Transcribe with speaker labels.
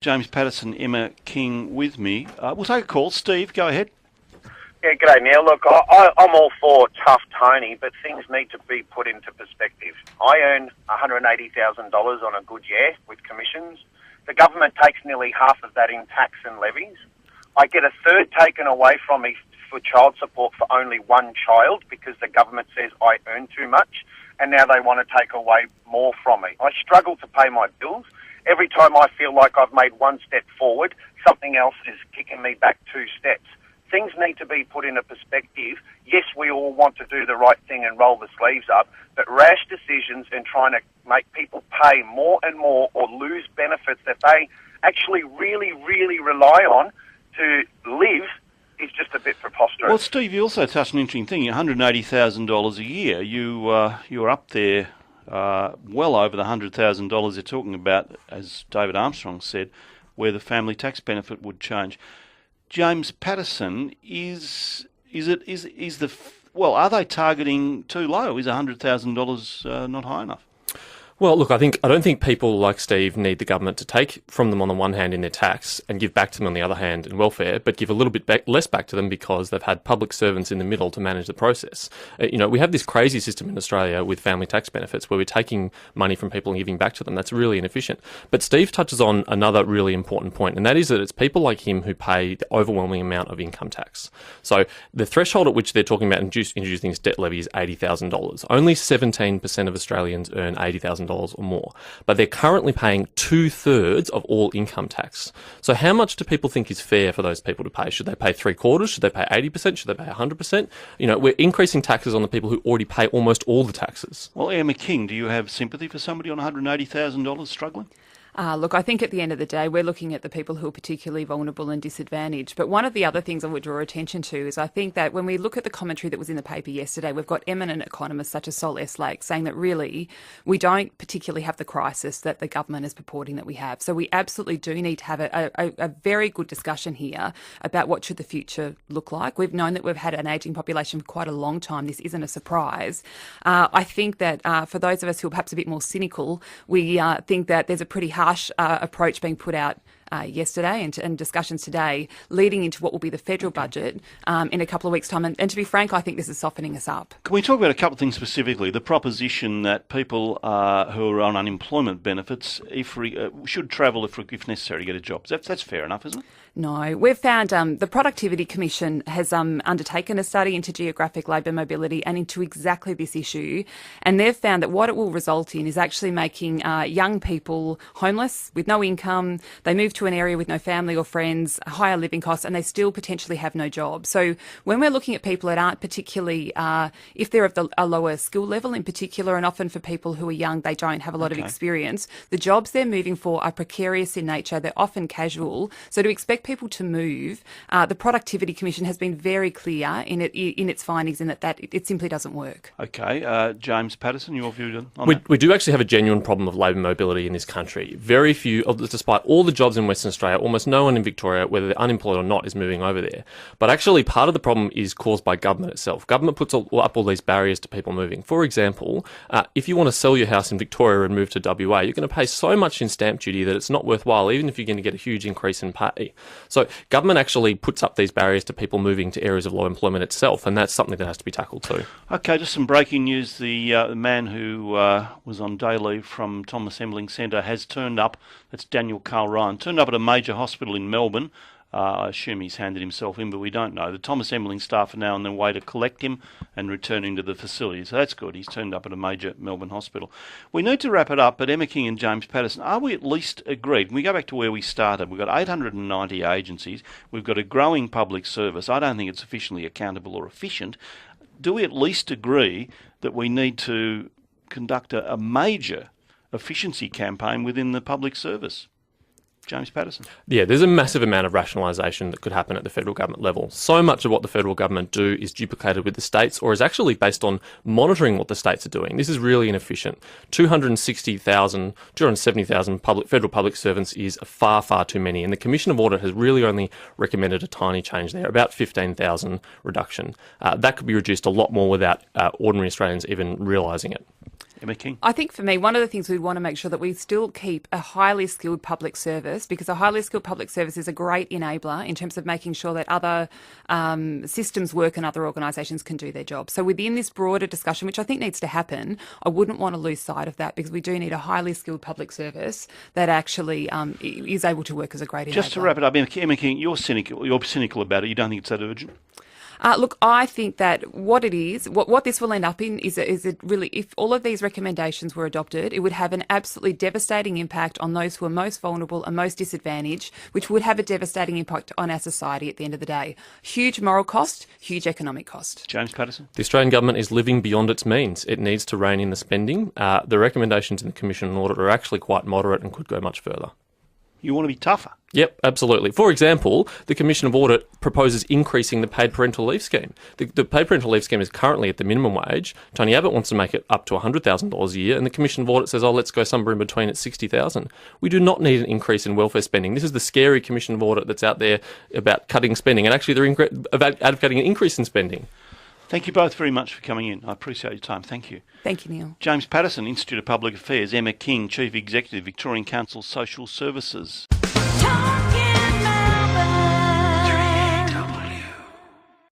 Speaker 1: James Paterson, Emma King with me. We'll take a call. Steve, go ahead.
Speaker 2: Yeah, g'day, Neil. Look, I'm all for tough Tony, but things need to be put into perspective. I earn $180,000 on a good year with commissions. The government takes nearly half of that in tax and levies. I get a third taken away from me for child support for only one child because the government says I earn too much, and now they want to take away more from me. I struggle to pay my bills. Every time I feel like I've made one step forward, something else is kicking me back 2 steps. Things need to be put in a perspective. Yes, we all want to do the right thing and roll the sleeves up, but rash decisions and trying to make people pay more and more or lose benefits that they actually really, really rely on to live is just a bit preposterous.
Speaker 1: Well, Steve, you also touched on an interesting thing. $180,000 a year. You're up there well over the $100,000 you're talking about, as David Armstrong said, where the family tax benefit would change. James Paterson, are they targeting too low? Is $100,000 not high enough?
Speaker 3: Well, look, I don't think people like Steve need the government to take from them on the one hand in their tax and give back to them on the other hand in welfare, but give a little bit less back to them because they've had public servants in the middle to manage the process. We have this crazy system in Australia with family tax benefits where we're taking money from people and giving back to them. That's really inefficient. But Steve touches on another really important point, and that is that it's people like him who pay the overwhelming amount of income tax. So the threshold at which they're talking about introducing this debt levy is $80,000. Only 17% of Australians earn $80,000 or more, but they're currently paying 2/3 of all income tax. So how much do people think is fair for those people to pay? Should they pay 3/4? Should they pay 80%? Should they pay 100%? We're increasing taxes on the people who already pay almost all the taxes.
Speaker 1: Well, Emma King, do you have sympathy for somebody on $180,000 struggling?
Speaker 4: Look, I think at the end of the day, we're looking at the people who are particularly vulnerable and disadvantaged. But one of the other things I would draw attention to is I think that when we look at the commentary that was in the paper yesterday, we've got eminent economists such as Sol Eslake saying that really we don't particularly have the crisis that the government is purporting that we have. So we absolutely do need to have a very good discussion here about what should the future look like. We've known that we've had an ageing population for quite a long time. This isn't a surprise. I think that for those of us who are perhaps a bit more cynical, we think that there's a pretty harsh approach being put out yesterday and discussions today leading into what will be the federal budget in a couple of weeks' time. And to be frank, I think this is softening us up.
Speaker 1: Can we talk about a couple of things specifically? The proposition that people who are on unemployment benefits should travel if necessary to get a job. That's fair enough, isn't it?
Speaker 4: No. We've found the Productivity Commission has undertaken a study into geographic labour mobility and into exactly this issue. And they've found that what it will result in is actually making young people homeless with no income. They move to an area with no family or friends, higher living costs, and they still potentially have no job. So when we're looking at people that aren't particularly, if they're of a lower skill level in particular, and often for people who are young, they don't have a lot of experience, the jobs they're moving for are precarious in nature. They're often casual. So to expect people to move, the Productivity Commission has been very clear in its findings in that it simply doesn't work.
Speaker 1: Okay. James Paterson, your view on that?
Speaker 3: We do actually have a genuine problem of labour mobility in this country. Very few, despite all the jobs in Western Australia, almost no one in Victoria, whether they're unemployed or not, is moving over there. But actually, part of the problem is caused by government itself. Government puts up all these barriers to people moving. For example, if you want to sell your house in Victoria and move to WA, you're going to pay so much in stamp duty that it's not worthwhile, even if you're going to get a huge increase in pay. So government actually puts up these barriers to people moving to areas of low employment itself, and that's something that has to be tackled too.
Speaker 1: Okay, just some breaking news. The man who was on day leave from Tom Assembling Centre has turned up. That's Daniel Carl Ryan. Turned up at a major hospital in Melbourne. I assume he's handed himself in, but we don't know. The Tom Assembling staff are now on their way to collect him and return him to the facility. So that's good. He's turned up at a major Melbourne hospital. We need to wrap it up, but Emma King and James Paterson, are we at least agreed? We go back to where we started. We've got 890 agencies. We've got a growing public service. I don't think it's sufficiently accountable or efficient. Do we at least agree that we need to conduct a major efficiency campaign within the public service? James Paterson.
Speaker 3: Yeah, there's a massive amount of rationalisation that could happen at the federal government level. So much of what the federal government do is duplicated with the states or is actually based on monitoring what the states are doing. This is really inefficient. 270,000 federal public servants is far, far too many. And the Commission of Audit has really only recommended a tiny change there, about 15,000 reduction. That could be reduced a lot more without ordinary Australians even realising it.
Speaker 1: Emma King?
Speaker 4: I think for me, one of the things we want to make sure that we still keep a highly skilled public service, because a highly skilled public service is a great enabler in terms of making sure that other systems work and other organisations can do their job. So within this broader discussion, which I think needs to happen, I wouldn't want to lose sight of that, because we do need a highly skilled public service that actually is able to work as a great enabler.
Speaker 1: Just to wrap it up, Emma King, you're cynical about it. You don't think it's that urgent?
Speaker 4: Look, I think that what this will end up in is it really, if all of these recommendations were adopted, it would have an absolutely devastating impact on those who are most vulnerable and most disadvantaged, which would have a devastating impact on our society at the end of the day. Huge moral cost, huge economic cost.
Speaker 1: James Paterson?
Speaker 3: The Australian government is living beyond its means. It needs to rein in the spending. The recommendations in the Commission on Audit are actually quite moderate and could go much further.
Speaker 1: You want to be tougher?
Speaker 3: Yep, absolutely. For example, the Commission of Audit proposes increasing the paid parental leave scheme. The paid parental leave scheme is currently at the minimum wage. Tony Abbott wants to make it up to $100,000 a year, and the Commission of Audit says, let's go somewhere in between at $60,000. We do not need an increase in welfare spending. This is the scary Commission of Audit that's out there about cutting spending, and actually they're advocating an increase in spending.
Speaker 1: Thank you both very much for coming in. I appreciate your time. Thank you.
Speaker 4: Thank you, Neil.
Speaker 1: James Paterson, Institute of Public Affairs. Emma King, Chief Executive, Victorian Council Social Services.